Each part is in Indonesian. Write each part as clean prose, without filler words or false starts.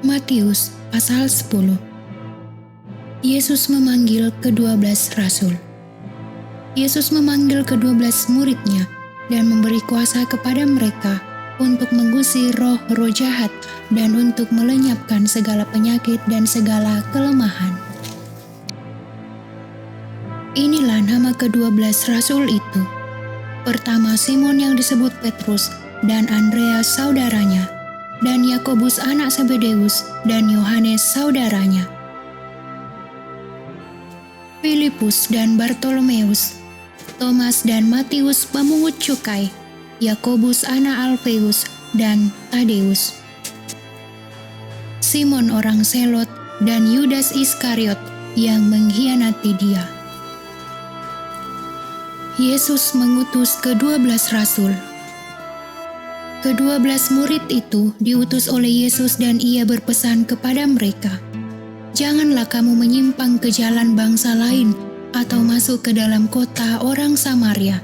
Matius pasal 10. Yesus memanggil ke-12 rasul. Yesus memanggil ke-12 muridnya dan memberi kuasa kepada mereka untuk mengusir roh-roh jahat dan untuk melenyapkan segala penyakit dan segala kelemahan. Inilah nama ke-12 rasul itu. Pertama, Simon yang disebut Petrus dan Andreas saudaranya, dan Yakobus anak Zebedeus dan Yohanes saudaranya, Filipus dan Bartolomeus, Thomas dan Matius pemungut cukai, Yakobus anak Alfeus dan Tadeus, Simon orang Selot dan Yudas Iskariot yang mengkhianati dia. Yesus mengutus ke-12 rasul. Ke-12 murid itu diutus oleh Yesus dan ia berpesan kepada mereka, "Janganlah kamu menyimpang ke jalan bangsa lain atau masuk ke dalam kota orang Samaria.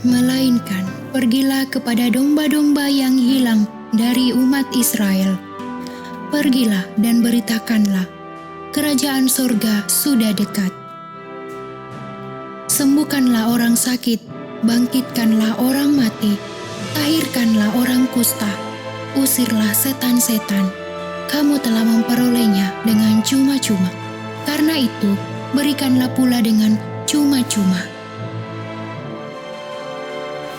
Melainkan pergilah kepada domba-domba yang hilang dari umat Israel. Pergilah dan beritakanlah, kerajaan sorga sudah dekat. Sembuhkanlah orang sakit, bangkitkanlah orang mati, tahirkanlah orang kusta, usirlah setan-setan. Kamu telah memperolehnya dengan cuma-cuma. Karena itu, berikanlah pula dengan cuma-cuma.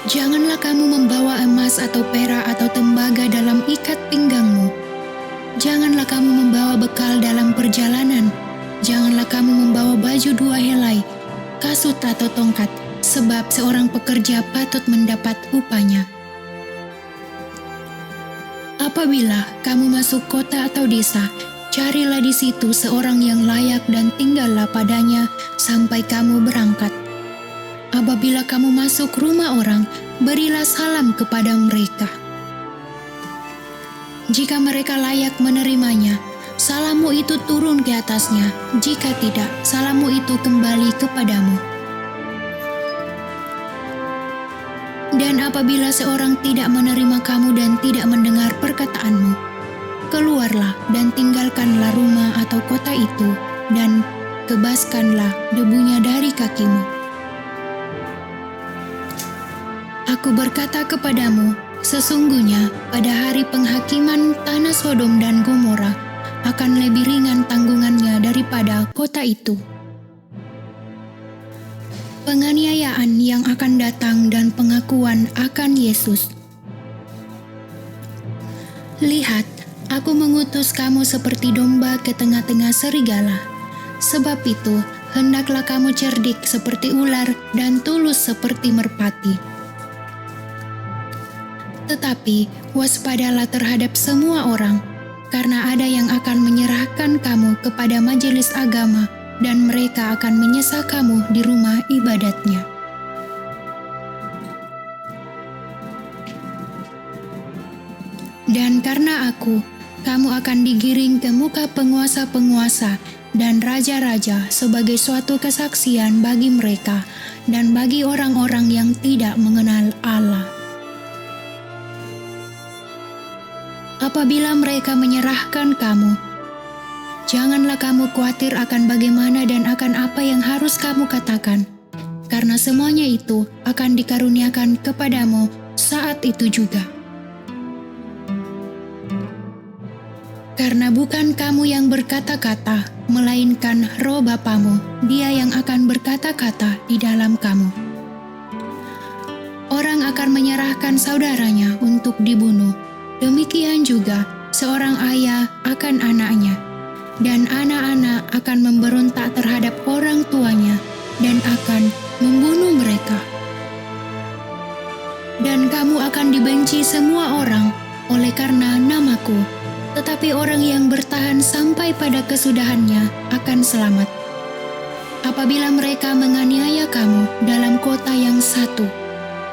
Janganlah kamu membawa emas atau perak atau tembaga dalam ikat pinggangmu. Janganlah kamu membawa bekal dalam perjalanan. Janganlah kamu membawa baju 2 helai, kasut atau tongkat, sebab seorang pekerja patut mendapat upahnya. Apabila kamu masuk kota atau desa, carilah di situ seorang yang layak dan tinggallah padanya sampai kamu berangkat. Apabila kamu masuk rumah orang, berilah salam kepada mereka. Jika mereka layak menerimanya, salammu itu turun ke atasnya. Jika tidak, salammu itu kembali kepadamu. Dan apabila seorang tidak menerima kamu dan tidak mendengar perkataanmu, keluarlah dan tinggalkanlah rumah atau kota itu, dan kebaskanlah debunya dari kakimu. Aku berkata kepadamu, sesungguhnya pada hari penghakiman tanah Sodom dan Gomora akan lebih ringan tanggungannya daripada kota itu. Penganiayaan yang akan datang dan pengakuan akan Yesus. Lihat, aku mengutus kamu seperti domba ke tengah-tengah serigala. Sebab itu, hendaklah kamu cerdik seperti ular dan tulus seperti merpati. Tetapi waspadalah terhadap semua orang, karena ada yang akan menyerahkan kamu kepada majelis agama, dan mereka akan menyesal kamu di rumah ibadatnya. Dan karena aku, kamu akan digiring ke muka penguasa-penguasa dan raja-raja sebagai suatu kesaksian bagi mereka dan bagi orang-orang yang tidak mengenal Allah. Apabila mereka menyerahkan kamu, janganlah kamu khawatir akan bagaimana dan akan apa yang harus kamu katakan, karena semuanya itu akan dikaruniakan kepadamu saat itu juga. Karena bukan kamu yang berkata-kata, melainkan Roh Bapamu, Dia yang akan berkata-kata di dalam kamu. Orang akan menyerahkan saudaranya untuk dibunuh, demikian juga seorang ayah akan anaknya, dan anak-anak akan memberontak terhadap orang tuanya dan akan membunuh mereka. Dan kamu akan dibenci semua orang oleh karena namaku, tetapi orang yang bertahan sampai pada kesudahannya akan selamat. Apabila mereka menganiaya kamu dalam kota yang satu,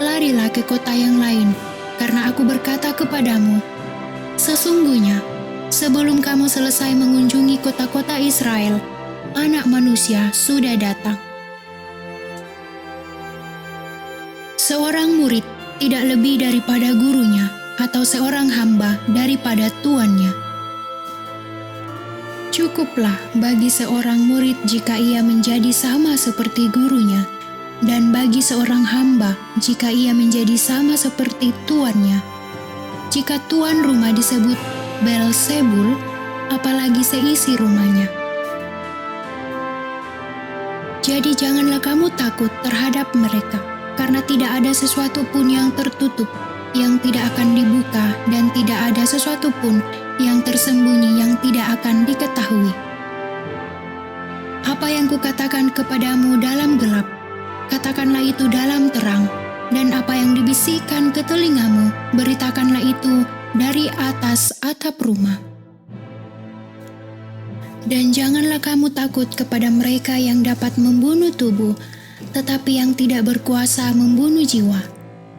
larilah ke kota yang lain, karena aku berkata kepadamu, sesungguhnya sebelum kamu selesai mengunjungi kota-kota Israel, Anak Manusia sudah datang. Seorang murid tidak lebih daripada gurunya, atau seorang hamba daripada tuannya. Cukuplah bagi seorang murid jika ia menjadi sama seperti gurunya, dan bagi seorang hamba jika ia menjadi sama seperti tuannya. Jika tuan rumah disebut Beelzebul, apalagi seisi rumahnya. Jadi janganlah kamu takut terhadap mereka, karena tidak ada sesuatu pun yang tertutup, yang tidak akan dibuka, dan tidak ada sesuatu pun yang tersembunyi yang tidak akan diketahui. Apa yang kukatakan kepadamu dalam gelap, katakanlah itu dalam terang, dan apa yang dibisikkan ke telingamu, beritakanlah itu dari atas atap rumah. Dan janganlah kamu takut kepada mereka yang dapat membunuh tubuh, tetapi yang tidak berkuasa membunuh jiwa.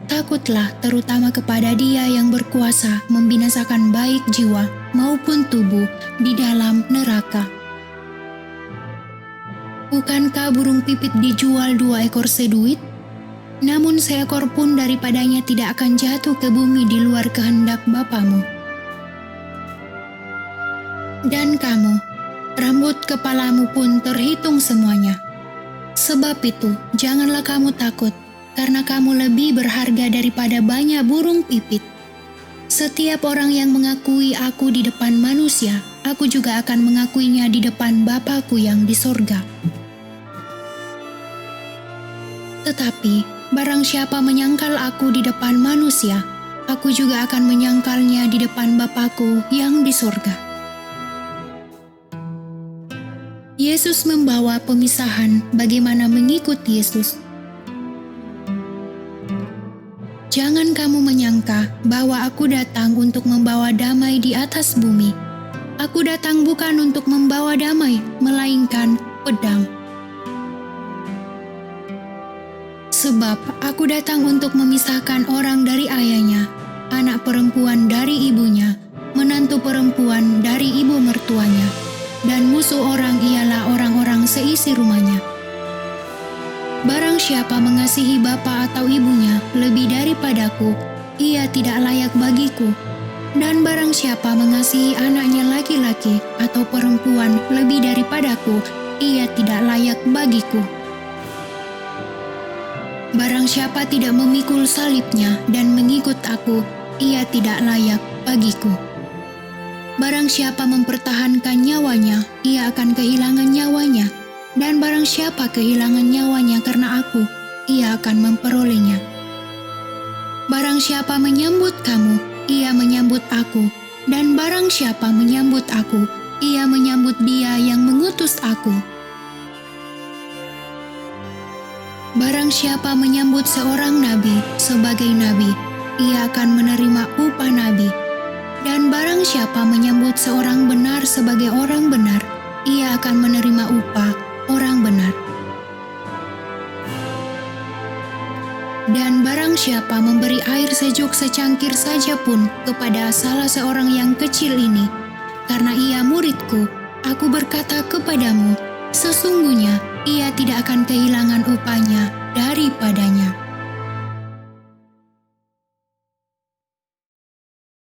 Takutlah terutama kepada Dia yang berkuasa membinasakan baik jiwa maupun tubuh di dalam neraka. Bukankah burung pipit dijual 2 ekor seduit? Namun seekor pun daripadanya tidak akan jatuh ke bumi di luar kehendak Bapamu. Dan kamu, rambut kepalamu pun terhitung semuanya. Sebab itu, janganlah kamu takut, karena kamu lebih berharga daripada banyak burung pipit. Setiap orang yang mengakui aku di depan manusia, aku juga akan mengakuinya di depan Bapa-Ku yang di sorga. Tetapi, barang siapa menyangkal aku di depan manusia, aku juga akan menyangkalnya di depan Bapa-Ku yang di sorga. Yesus membawa pemisahan bagaimana mengikut Yesus. Jangan kamu menyangka bahwa aku datang untuk membawa damai di atas bumi. Aku datang bukan untuk membawa damai, melainkan pedang. Sebab aku datang untuk memisahkan orang dari ayahnya, anak perempuan dari ibunya, menantu perempuan dari ibu mertuanya, dan musuh orang ialah orang-orang seisi rumahnya. Barang siapa mengasihi bapa atau ibunya lebih daripadaku, ia tidak layak bagiku. Dan barang siapa mengasihi anaknya laki-laki atau perempuan lebih daripadaku, ia tidak layak bagiku. Barang siapa tidak memikul salibnya dan mengikut aku, ia tidak layak bagiku. Barang siapa mempertahankan nyawanya, ia akan kehilangan nyawanya. Dan barang siapa kehilangan nyawanya karena aku, ia akan memperolehnya. Barang siapa menyambut kamu, ia menyambut aku. Dan barang siapa menyambut aku, ia menyambut Dia yang mengutus aku. Barang siapa menyambut seorang nabi sebagai nabi, ia akan menerima upah nabi. Dan barang siapa menyambut seorang benar sebagai orang benar, ia akan menerima upah orang benar. Dan barang siapa memberi air sejuk secangkir saja pun kepada salah seorang yang kecil ini, karena ia muridku, aku berkata kepadamu, sesungguhnya ia tidak akan kehilangan upahnya daripadanya.